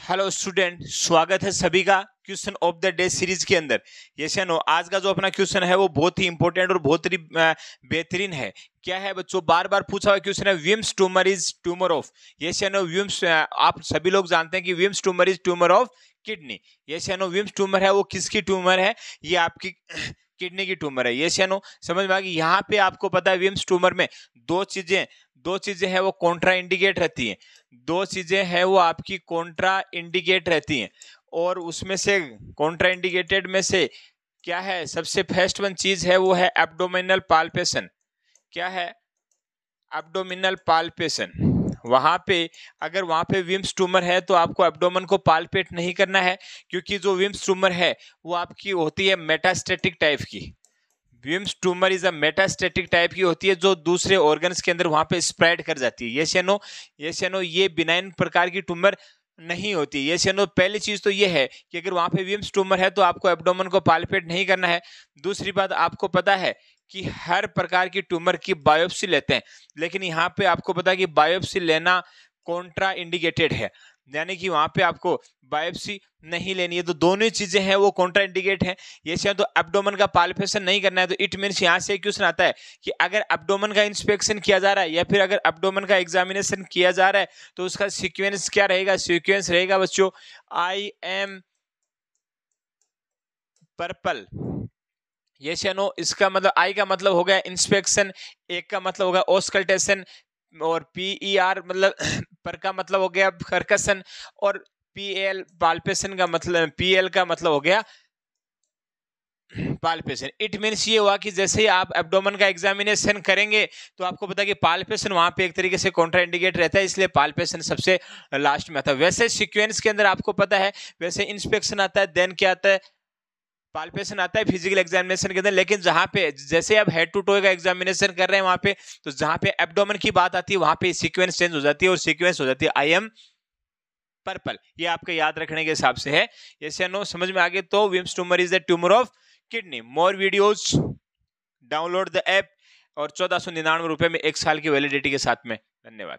Hello student, स्वागत है सभी का question of the day series के अंदर। यस या नो, आज का जो अपना क्वेश्चन है वो बहुत ही इंपॉर्टेंट और बहुत ही बेहतरीन है। क्या है बच्चों, बार बार पूछा हुआ क्वेश्चन है, Wilms tumour is tumour of. Yes या नो, विम्स आप सभी लोग जानते हैं कि Wilms tumour is tumour of kidney. Yes या नो, विम्स ट्यूमर है वो किसकी ट्यूमर है? ये आपकी किडनी की ट्यूमर है। यस या नो, समझ में आ गई। यहाँ पे आपको पता है विम्स ट्यूमर में दो चीजें हैं वो कॉन्ट्रा इंडिकेट रहती हैं। दो चीजें हैं वो आपकी कॉन्ट्रा इंडिकेट रहती हैं, और उसमें से कॉन्ट्रा इंडिकेटेड में से क्या है, सबसे फर्स्ट वन चीज है वो है एब्डोमिनल पाल्पेशन। क्या है? Abdominal palpation. वहां पे अगर वहां पे विम्स ट्यूमर है तो आपको एब्डोमेन को पाल्पेट नहीं करना है, क्योंकि जो विम्स ट्यूमर है वो आपकी होती है मेटास्टेटिक टाइप की। Wilms tumour is a metastatic type की होती है, जो दूसरे ऑर्गन्स के अंदर वहां पे स्प्रेड कर जाती है। यस या नो? यस या नो, ये बिनाइन प्रकार की ट्यूमर नहीं होती। यस या नो, पहली चीज तो ये है कि अगर वहां पे विम्स ट्यूमर है तो आपको एब्डोमेन को पाल्पेट नहीं करना है। दूसरी बात, आपको पता है कि हर प्रकार की ट्यूमर की बायोप्सी लेते हैं, लेकिन यहाँ पे आपको पता है कि बायोप्सी लेना कॉन्ट्रा इंडिकेटेड है, यानी कि वहां पे आपको बायोप्सी नहीं लेनी है। तो दोनों चीजें हैं वो कॉन्ट्रा इंडिकेट है। ये तो एब्डोमेन का पाल्पेशन नहीं करना है, तो इट मीन्स यहाँ से क्वेश्चन आता है कि अगर एब्डोमेन का इंस्पेक्शन किया जा रहा है या फिर अगर एब्डोमेन का एग्जामिनेशन किया जा रहा है तो उसका सीक्वेंस क्या रहेगा? सीक्वेंस रहेगा बच्चों आई एम पर्पल। यस या नो, इसका मतलब आई का मतलब हो गया इंस्पेक्शन, एक का मतलब होगा ऑस्कल्टेशन, और PER मतलब पर का मतलब हो गया कर्कशन, और PL पाल्पेशन का मतलब, PL का मतलब हो गया पाल्पेशन। इट मीन्स ये हुआ कि जैसे ही आप एब्डोमेन का एग्जामिनेशन करेंगे तो आपको पता है कि पाल्पेशन वहां पे एक तरीके से कॉन्ट्रा इंडिकेट रहता है, इसलिए पाल्पेशन सबसे लास्ट में आता है। वैसे सीक्वेंस के अंदर आपको पता है, वैसे इंस्पेक्शन आता है, देन क्या आता है, पाल्पेशन आता है फिजिकल एग्जामिनेशन के अंदर। लेकिन जहां पे जैसे आप हेड टू टो का एग्जामिनेशन कर रहे हैं वहां पे, तो जहां पे एब्डोमेन की बात आती है वहां पे सीक्वेंस चेंज हो जाती है, और सीक्वेंस हो जाती है आई एम पर्पल। ये आपके याद रखने के हिसाब से है। यस या नो, समझ में आ गए? तो Wilms tumour is the tumour of kidney. More videos, download the app, और 1499 रुपए में 1 साल की वैलिडिटी के साथ में। धन्यवाद।